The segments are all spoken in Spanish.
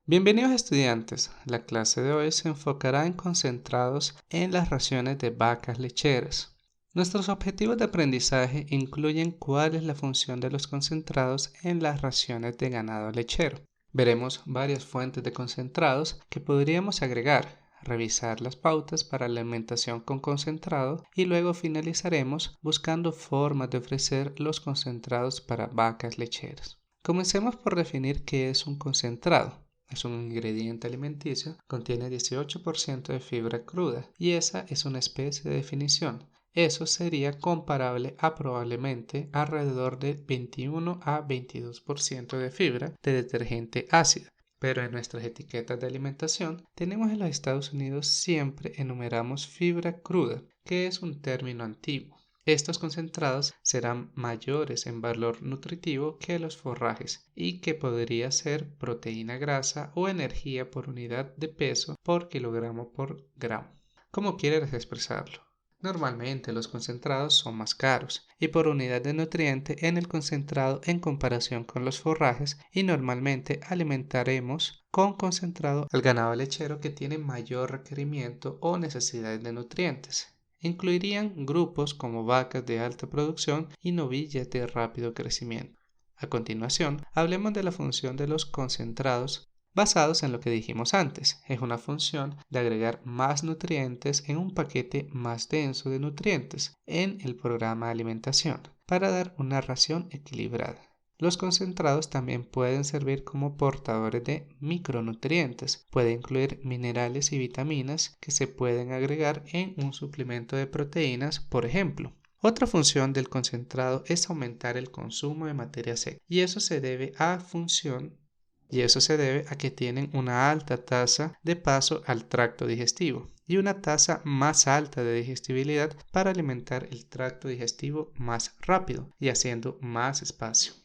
Bienvenidos estudiantes, la clase de hoy se enfocará en concentrados en las raciones de vacas lecheras. Nuestros objetivos de aprendizaje incluyen cuál es la función de los concentrados en las raciones de ganado lechero. Veremos varias fuentes de concentrados que podríamos agregar, revisar las pautas para la alimentación con concentrado y luego finalizaremos buscando formas de ofrecer los concentrados para vacas lecheras. Comencemos por definir qué es un concentrado. Es un ingrediente alimenticio, contiene 18% de fibra cruda y esa es una especie de definición. Eso sería comparable a probablemente alrededor de 21 a 22% de fibra de detergente ácido. Pero en nuestras etiquetas de alimentación tenemos en los Estados Unidos siempre enumeramos fibra cruda, que es un término antiguo. Estos concentrados serán mayores en valor nutritivo que los forrajes y que podría ser proteína grasa o energía por unidad de peso por kilogramo por gramo. ¿Cómo quieres expresarlo? Normalmente los concentrados son más caros y por unidad de nutriente en el concentrado en comparación con los forrajes y normalmente alimentaremos con concentrado al ganado lechero que tiene mayor requerimiento o necesidades de nutrientes. Incluirían grupos como vacas de alta producción y novillas de rápido crecimiento. A continuación, hablemos de la función de los concentrados basados en lo que dijimos antes. Es una función de agregar más nutrientes en un paquete más denso de nutrientes en el programa de alimentación para dar una ración equilibrada. Los concentrados también pueden servir como portadores de micronutrientes. Puede incluir minerales y vitaminas que se pueden agregar en un suplemento de proteínas, por ejemplo. Otra función del concentrado es aumentar el consumo de materia seca, y eso se debe a que tienen una alta tasa de paso al tracto digestivo y una tasa más alta de digestibilidad para alimentar el tracto digestivo más rápido y haciendo más espacio.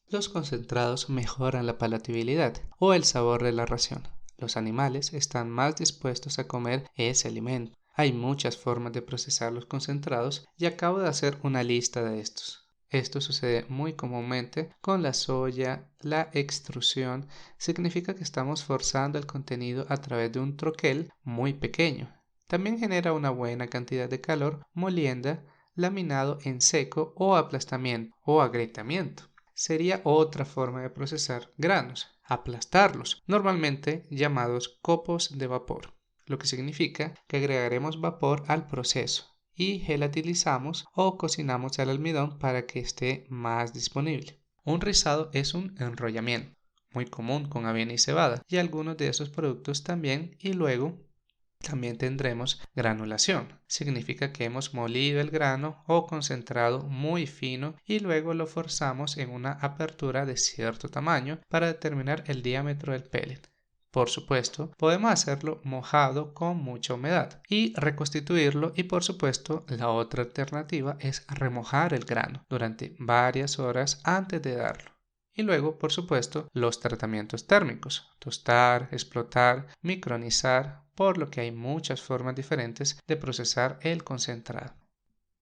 Los concentrados mejoran la palatabilidad o el sabor de la ración. Los animales están más dispuestos a comer ese alimento. Hay muchas formas de procesar los concentrados y acabo de hacer una lista de estos. Esto sucede muy comúnmente con la soya. La extrusión significa que estamos forzando el contenido a través de un troquel muy pequeño. También genera una buena cantidad de calor molienda, laminado en seco o aplastamiento o agrietamiento. Sería otra forma de procesar granos, aplastarlos, normalmente llamados copos de vapor, lo que significa que agregaremos vapor al proceso y gelatinizamos o cocinamos el almidón para que esté más disponible. Un rizado es un enrollamiento, muy común con avena y cebada, y algunos de esos productos también, y luego también tendremos granulación. Significa que hemos molido el grano o concentrado muy fino y luego lo forzamos en una apertura de cierto tamaño para determinar el diámetro del pellet. Por supuesto, podemos hacerlo mojado con mucha humedad y reconstituirlo, y por supuesto la otra alternativa es remojar el grano durante varias horas antes de darlo. Y luego, por supuesto, los tratamientos térmicos, tostar, explotar, micronizar, por lo que hay muchas formas diferentes de procesar el concentrado.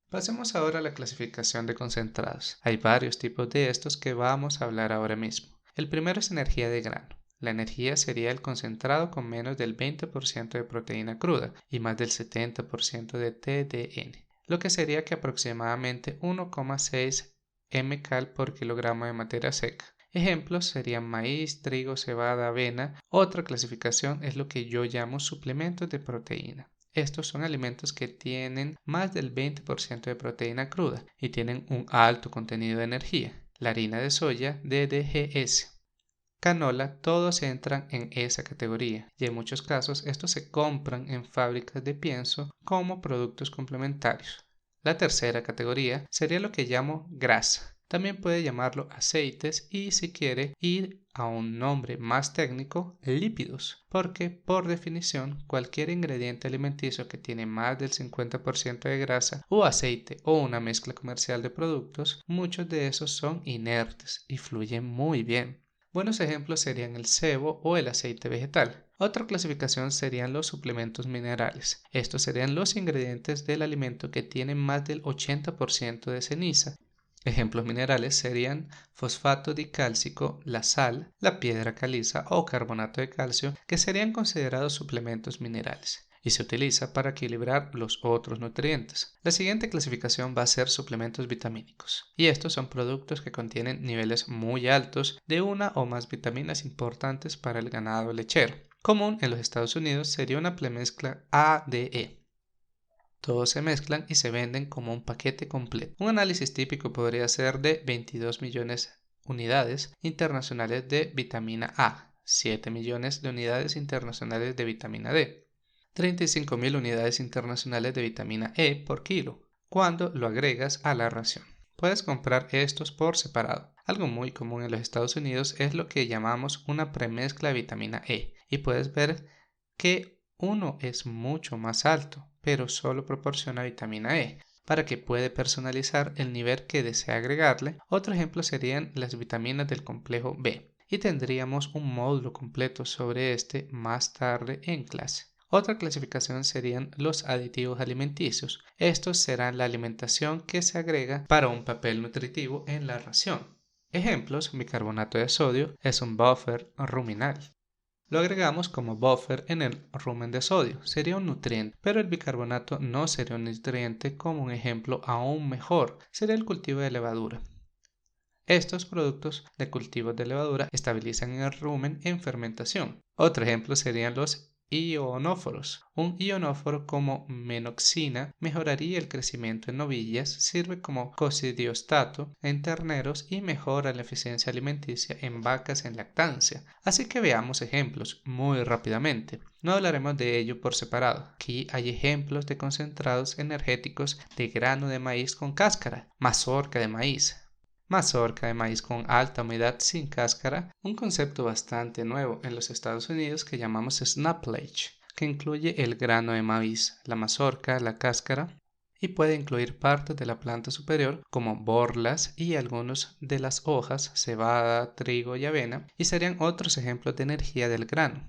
Pasemos ahora a la clasificación de concentrados. Hay varios tipos de estos que vamos a hablar ahora mismo. El primero es energía de grano. La energía sería el concentrado con menos del 20% de proteína cruda y más del 70% de TDN, lo que sería que aproximadamente 1,6 mcal por kilogramo de materia seca. Ejemplos serían maíz, trigo, cebada, avena. Otra clasificación es lo que yo llamo suplementos de proteína. Estos son alimentos que tienen más del 20% de proteína cruda y tienen un alto contenido de energía. La harina de soya, DDGS, canola, todos entran en esa categoría y en muchos casos estos se compran en fábricas de pienso como productos complementarios. La tercera categoría sería lo que llamo grasa. También puede llamarlo aceites y, si quiere ir a un nombre más técnico, lípidos, porque por definición cualquier ingrediente alimenticio que tiene más del 50% de grasa o aceite o una mezcla comercial de productos, muchos de esos son inertes y fluyen muy bien. Buenos ejemplos serían el sebo o el aceite vegetal. Otra clasificación serían los suplementos minerales. Estos serían los ingredientes del alimento que tienen más del 80% de ceniza Ejemplos minerales serían fosfato dicálcico, la sal, la piedra caliza o carbonato de calcio, que serían considerados suplementos minerales y se utiliza para equilibrar los otros nutrientes. La siguiente clasificación va a ser suplementos vitamínicos, y estos son productos que contienen niveles muy altos de una o más vitaminas importantes para el ganado lechero. Común en los Estados Unidos sería una premezcla A-D-E. Todos se mezclan y se venden como un paquete completo. Un análisis típico podría ser de 22 millones unidades internacionales de vitamina A, 7 millones de unidades internacionales de vitamina D, 35.000 unidades internacionales de vitamina E por kilo, cuando lo agregas a la ración. Puedes comprar estos por separado. Algo muy común en los Estados Unidos es lo que llamamos una premezcla de vitamina E, y puedes ver que uno es mucho más alto, pero solo proporciona vitamina E, para que pueda personalizar el nivel que desea agregarle. Otro ejemplo serían las vitaminas del complejo B, y tendríamos un módulo completo sobre este más tarde en clase. Otra clasificación serían los aditivos alimenticios. Estos serán la alimentación que se agrega para un papel nutritivo en la ración. Ejemplos: bicarbonato de sodio es un buffer ruminal. Lo agregamos como buffer en el rumen de sodio. Sería un nutriente, pero el bicarbonato no sería un nutriente. Como un ejemplo aún mejor sería el cultivo de levadura. Estos productos de cultivos de levadura estabilizan el rumen en fermentación. Otro ejemplo serían los ionóforos. Un ionóforo como menoxina mejoraría el crecimiento en novillas, sirve como cocidiostato en terneros y mejora la eficiencia alimenticia en vacas en lactancia. Así que veamos ejemplos muy rápidamente. No hablaremos de ello por separado. Aquí hay ejemplos de concentrados energéticos de grano de maíz con cáscara, mazorca de maíz, mazorca de maíz con alta humedad sin cáscara, un concepto bastante nuevo en los Estados Unidos que llamamos snaplage, que incluye el grano de maíz, la mazorca, la cáscara, y puede incluir partes de la planta superior como borlas y algunos de las hojas, cebada, trigo y avena, y serían otros ejemplos de energía del grano.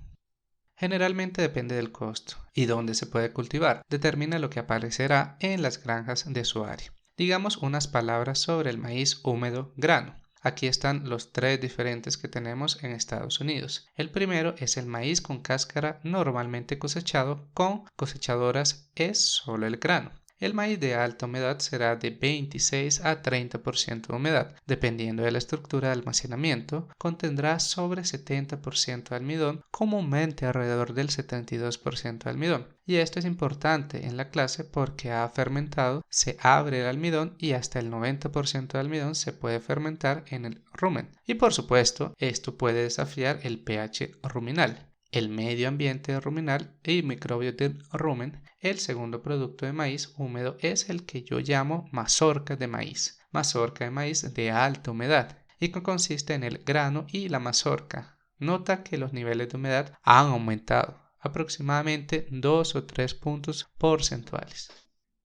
Generalmente depende del costo y dónde se puede cultivar, determina lo que aparecerá en las granjas de su área. Digamos unas palabras sobre el maíz húmedo grano. Aquí están los tres diferentes que tenemos en Estados Unidos. El primero es el maíz con cáscara normalmente cosechado con cosechadoras, es solo el grano. El maíz de alta humedad será de 26 a 30% de humedad. Dependiendo de la estructura de almacenamiento, contendrá sobre 70% de almidón, comúnmente alrededor del 72% de almidón. Y esto es importante en la clase porque ha fermentado, se abre el almidón y hasta el 90% de almidón se puede fermentar en el rumen. Y por supuesto, esto puede desafiar el pH ruminal, el medio ambiente ruminal y microbios del rumen. El segundo producto de maíz húmedo es el que yo llamo mazorca de maíz de alta humedad, y que consiste en el grano y la mazorca. Nota que los niveles de humedad han aumentado aproximadamente 2 o 3 puntos porcentuales.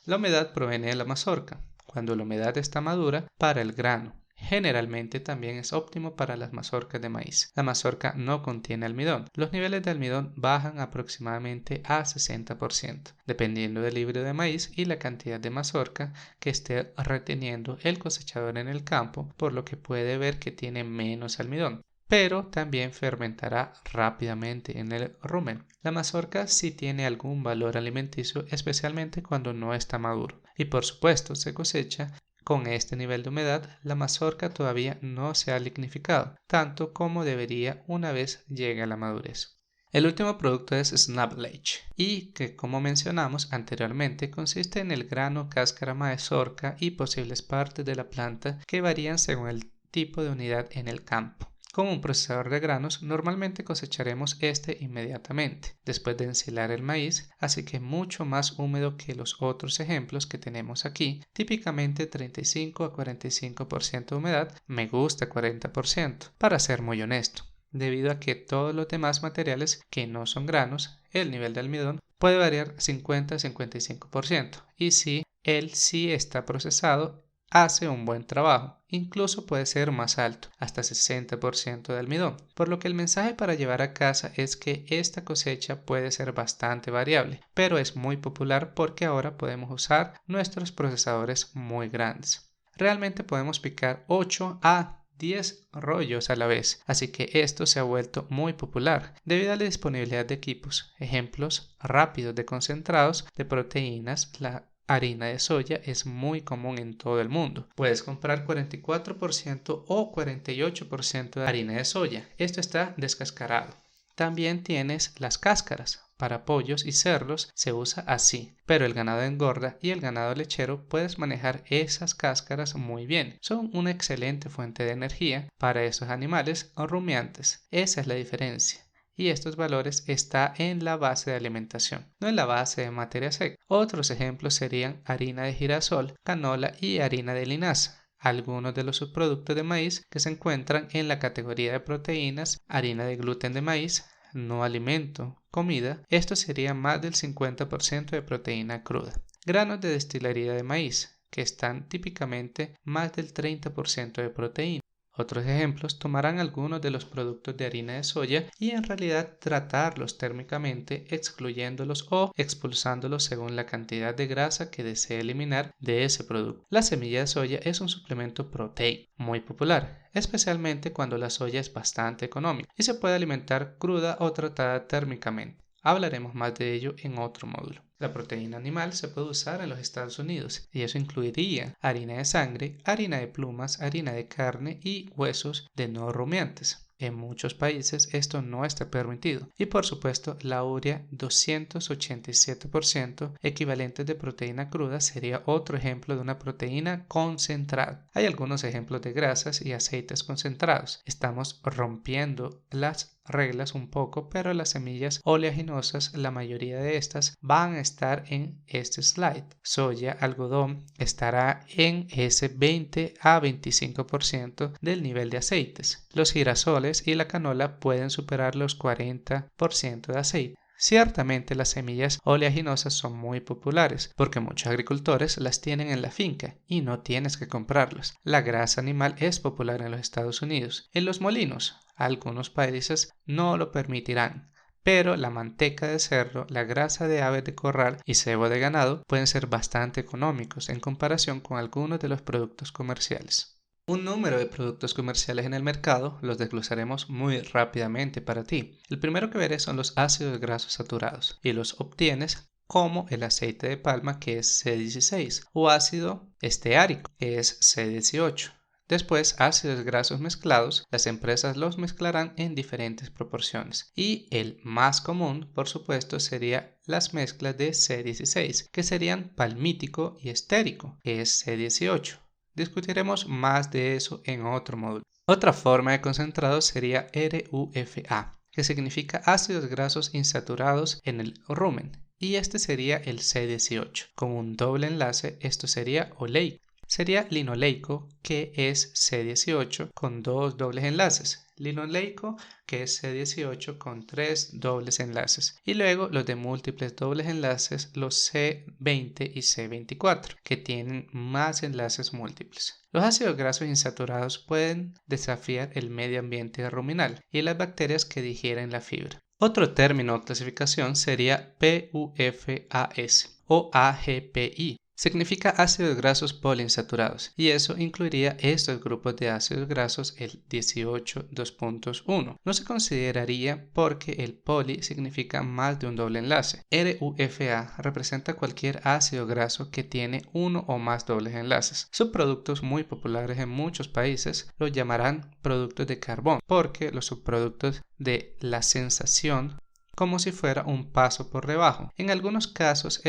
La humedad proviene de la mazorca. Cuando la humedad está madura para el grano, generalmente también es óptimo para las mazorcas de maíz. La mazorca no contiene almidón. Los niveles de almidón bajan aproximadamente a 60%, dependiendo del híbrido de maíz y la cantidad de mazorca que esté reteniendo el cosechador en el campo, por lo que puede ver que tiene menos almidón, pero también fermentará rápidamente en el rumen. La mazorca sí tiene algún valor alimenticio, especialmente cuando no está maduro, y por supuesto se cosecha con este nivel de humedad. La mazorca todavía no se ha lignificado tanto como debería una vez llegue a la madurez. El último producto es snaplage, y que, como mencionamos anteriormente, consiste en el grano, cáscara, mazorca y posibles partes de la planta que varían según el tipo de unidad en el campo. Con un procesador de granos normalmente cosecharemos este inmediatamente después de ensilar el maíz, así que mucho más húmedo que los otros ejemplos que tenemos aquí, típicamente 35 a 45% de humedad. Me gusta 40%, para ser muy honesto, debido a que todos los demás materiales que no son granos, el nivel de almidón puede variar 50 a 55%, y si él sí está procesado, hace un buen trabajo, incluso puede ser más alto, hasta 60% de almidón, por lo que el mensaje para llevar a casa es que esta cosecha puede ser bastante variable, pero es muy popular porque ahora podemos usar nuestros procesadores muy grandes. realmente podemos picar 8 a 10 rollos a la vez, así que esto se ha vuelto muy popular debido a la disponibilidad de equipos. Ejemplos rápidos de concentrados de proteínas: la harina de soya es muy común en todo el mundo. Puedes comprar 44% o 48% de harina de soya. Esto está descascarado. También tienes las cáscaras. Para pollos y cerdos se usa así, pero el ganado engorda y el ganado lechero puedes manejar esas cáscaras muy bien. Son una excelente fuente de energía para esos animales rumiantes. Esa es la diferencia. Y estos valores están en la base de alimentación, no en la base de materia seca. Otros ejemplos serían harina de girasol, canola y harina de linaza. Algunos de los subproductos de maíz que se encuentran en la categoría de proteínas: harina de gluten de maíz, no alimento, comida. Esto sería más del 50% de proteína cruda. Granos de destilería de maíz, que están típicamente más del 30% de proteína. Otros ejemplos tomarán algunos de los productos de harina de soya y en realidad tratarlos térmicamente, excluyéndolos o expulsándolos según la cantidad de grasa que desee eliminar de ese producto. La semilla de soya es un suplemento proteico muy popular, especialmente cuando la soya es bastante económica y se puede alimentar cruda o tratada térmicamente. Hablaremos más de ello en otro módulo. La proteína animal se puede usar en los Estados Unidos y eso incluiría harina de sangre, harina de plumas, harina de carne y huesos de no rumiantes. En muchos países esto no está permitido. Y por supuesto la urea 287% equivalentes de proteína cruda sería otro ejemplo de una proteína concentrada. Hay algunos ejemplos de grasas y aceites concentrados. Estamos rompiendo las reglas un poco, pero las semillas oleaginosas, la mayoría de estas van a estar en este slide. Soya, algodón estará en ese 20 a 25% del nivel de aceites. Los girasoles y la canola pueden superar los 40% de aceite. Ciertamente las semillas oleaginosas son muy populares porque muchos agricultores las tienen en la finca y no tienes que comprarlas. La grasa animal es popular en los Estados Unidos. En los molinos, algunos países no lo permitirán, pero la manteca de cerdo, la grasa de aves de corral y cebo de ganado pueden ser bastante económicos en comparación con algunos de los productos comerciales. Un número de productos comerciales en el mercado los desglosaremos muy rápidamente para ti. El primero que veré son los ácidos grasos saturados y los obtienes como el aceite de palma, que es C16, o ácido esteárico, que es C18. Después, ácidos grasos mezclados, las empresas los mezclarán en diferentes proporciones. Y el más común, por supuesto, sería las mezclas de C16, que serían palmítico y estérico, que es C18. Discutiremos más de eso en otro módulo. Otra forma de concentrado sería RUFA, que significa ácidos grasos insaturados en el rumen, y este sería el C18. Con un doble enlace, esto sería oleico. Sería linoleico, que es C18 con dos dobles enlaces. Linoleico, que es C18 con tres dobles enlaces. Y luego los de múltiples dobles enlaces, los C20 y C24, que tienen más enlaces múltiples. Los ácidos grasos insaturados pueden desafiar el medio ambiente ruminal y las bacterias que digieren la fibra. Otro término o clasificación sería PUFAS o AGPI. Significa ácidos grasos poliinsaturados y eso incluiría estos grupos de ácidos grasos, el 18 2.1. No se consideraría porque el poli significa más de un doble enlace. RUFA representa cualquier ácido graso que tiene uno o más dobles enlaces. Subproductos muy populares en muchos países los llamarán productos de carbón porque los subproductos de la sensación como si fuera un paso por debajo. En algunos casos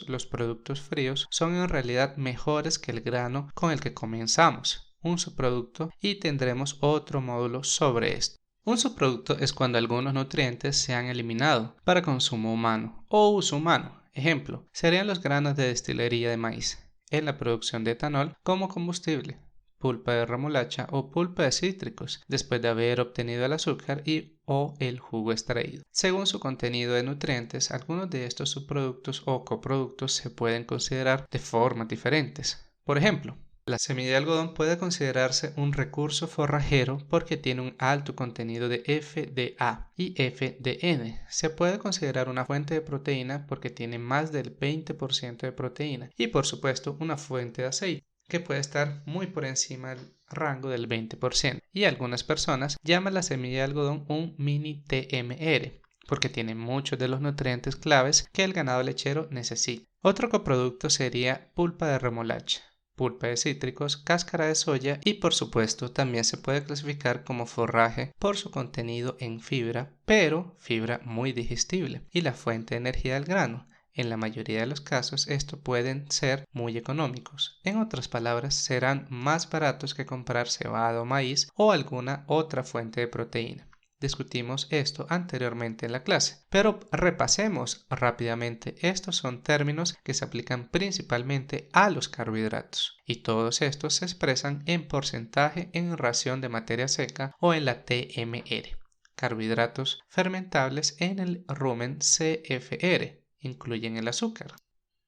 los productos fríos, son en realidad mejores que el grano con el que comenzamos, un subproducto, y tendremos otro módulo sobre esto. Un subproducto es cuando algunos nutrientes se han eliminado para consumo humano o uso humano. Ejemplo, serían los granos de destilería de maíz en la producción de etanol como combustible, pulpa de remolacha o pulpa de cítricos después de haber obtenido el azúcar o el jugo extraído. Según su contenido de nutrientes, algunos de estos subproductos o coproductos se pueden considerar de formas diferentes. Por ejemplo, la semilla de algodón puede considerarse un recurso forrajero porque tiene un alto contenido de FDA y FDN. Se puede considerar una fuente de proteína porque tiene más del 20% de proteína y por supuesto una fuente de aceite. que puede estar muy por encima del rango del 20%. Y algunas personas llaman la semilla de algodón un mini TMR, porque tiene muchos de los nutrientes claves que el ganado lechero necesita. Otro coproducto sería pulpa de remolacha, pulpa de cítricos, cáscara de soya y por supuesto también se puede clasificar como forraje por su contenido en fibra, pero fibra muy digestible y la fuente de energía del grano. En la mayoría de los casos estos pueden ser muy económicos. En otras palabras, serán más baratos que comprar cebada o maíz o alguna otra fuente de proteína. Discutimos esto anteriormente en la clase, pero repasemos rápidamente. Estos son términos que se aplican principalmente a los carbohidratos y todos estos se expresan en porcentaje en ración de materia seca o en la TMR. Carbohidratos fermentables en el rumen CFR incluyen el azúcar,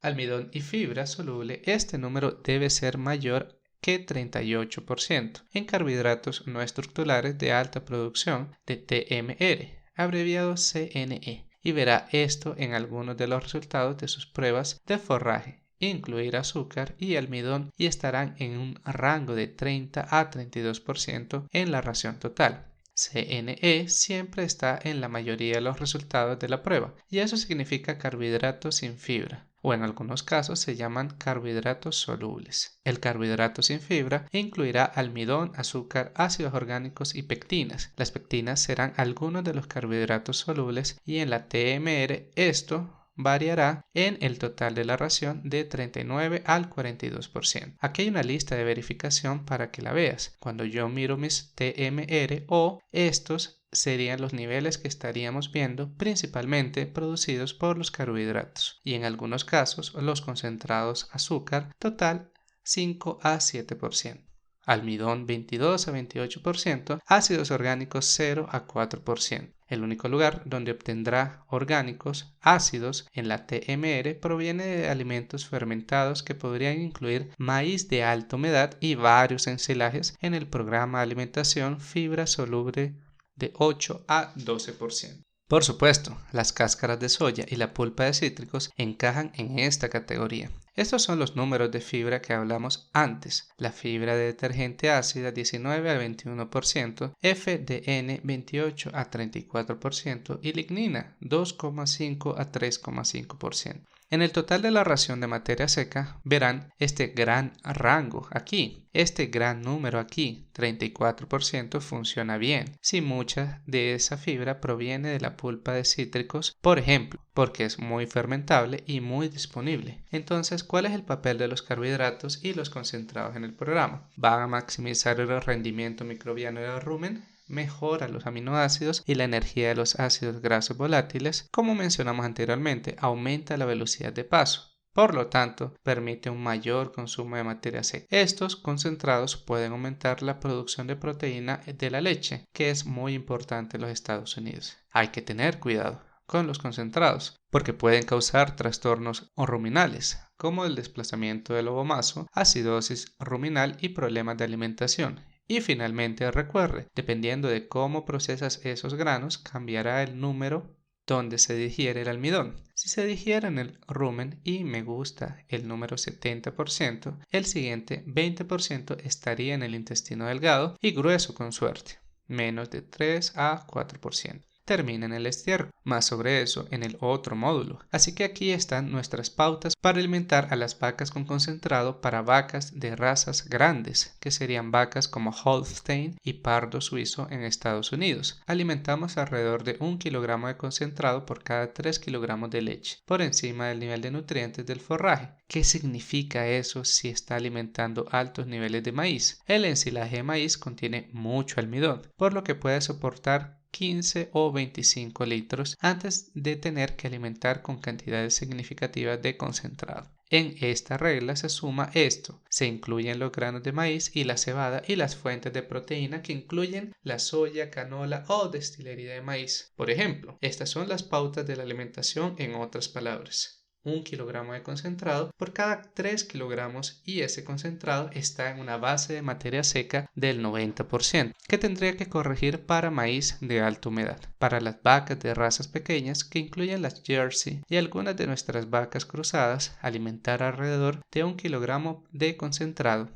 almidón y fibra soluble. Este número debe ser mayor que 38% en carbohidratos no estructurales de alta producción de TMR, abreviado CNE, y verá esto en algunos de los resultados de sus pruebas de forraje. Incluir azúcar y almidón y estarán en un rango de 30 a 32% en la ración total. CNE siempre está en la mayoría de los resultados de la prueba y eso significa carbohidratos sin fibra, o en algunos casos se llaman carbohidratos solubles. El carbohidrato sin fibra incluirá almidón, azúcar, ácidos orgánicos y pectinas. Las pectinas serán algunos de los carbohidratos solubles y en la TMR esto variará en el total de la ración de 39 al 42%. Aquí hay una lista de verificación para que la veas. Cuando yo miro mis TMR o estos serían los niveles que estaríamos viendo principalmente producidos por los carbohidratos y en algunos casos los concentrados azúcar total 5 a 7%. Almidón 22 a 28%, ácidos orgánicos 0 a 4%. El único lugar donde obtendrá orgánicos ácidos en la TMR proviene de alimentos fermentados que podrían incluir maíz de alta humedad y varios ensilajes en el programa de alimentación fibra soluble de 8 a 12%. Por supuesto, las cáscaras de soya y la pulpa de cítricos encajan en esta categoría. Estos son los números de fibra que hablamos antes. La fibra de detergente ácida 19 a 21%, FDN 28 a 34% y lignina 2,5 a 3,5%. En el total de la ración de materia seca verán este gran rango aquí, este gran número aquí, 34% funciona bien si mucha de esa fibra proviene de la pulpa de cítricos, por ejemplo, porque es muy fermentable y muy disponible. Entonces, ¿cuál es el papel de los carbohidratos y los concentrados en el programa? ¿Van a maximizar el rendimiento microbiano del rumen? Mejora los aminoácidos y la energía de los ácidos grasos volátiles, como mencionamos anteriormente, aumenta la velocidad de paso. Por lo tanto, permite un mayor consumo de materia seca. Estos concentrados pueden aumentar la producción de proteína de la leche, que es muy importante en los Estados Unidos. Hay que tener cuidado con los concentrados, porque pueden causar trastornos ruminales, como el desplazamiento del ovomaso, acidosis ruminal y problemas de alimentación. Y finalmente recuerde, dependiendo de cómo procesas esos granos, cambiará el número donde se digiere el almidón. Si se digiere en el rumen y me gusta el número 70%, el siguiente 20% estaría en el intestino delgado y grueso con suerte, menos de 3 a 4%. Termina en el estiércol, más sobre eso en el otro módulo. Así que aquí están nuestras pautas para alimentar a las vacas con concentrado para vacas de razas grandes, que serían vacas como Holstein y Pardo Suizo en Estados Unidos. Alimentamos alrededor de 1 kilogramo de concentrado por cada 3 kilogramos de leche, por encima del nivel de nutrientes del forraje. ¿Qué significa eso si está alimentando altos niveles de maíz? El ensilaje de maíz contiene mucho almidón, por lo que puede soportar 15 o 25 litros antes de tener que alimentar con cantidades significativas de concentrado. En esta regla se suma esto, se incluyen los granos de maíz y la cebada y las fuentes de proteína que incluyen la soya, canola o destilería de maíz. Por ejemplo, estas son las pautas de la alimentación en otras palabras. 1 kilogramo de concentrado por cada 3 kilogramos y ese concentrado está en una base de materia seca del 90% que tendría que corregir para maíz de alta humedad. Para las vacas de razas pequeñas que incluyen las Jersey y algunas de nuestras vacas cruzadas, alimentar alrededor de 1 kilogramo de concentrado.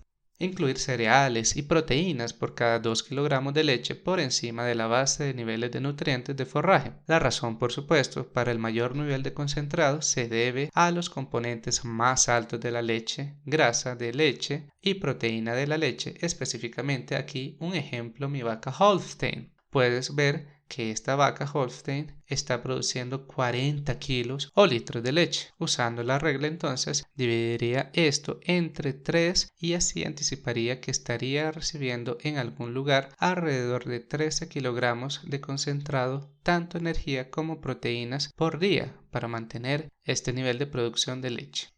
Incluir cereales y proteínas por cada 2 kilogramos de leche por encima de la base de niveles de nutrientes de forraje. La razón, por supuesto, para el mayor nivel de concentrado se debe a los componentes más altos de la leche, grasa de leche y proteína de la leche, específicamente aquí un ejemplo mi vaca Holstein. Puedes ver que esta vaca Holstein está produciendo 40 kilos o litros de leche. Usando la regla entonces dividiría esto entre 3 y así anticiparía que estaría recibiendo en algún lugar alrededor de 13 kilogramos de concentrado, tanto energía como proteínas por día para mantener este nivel de producción de leche.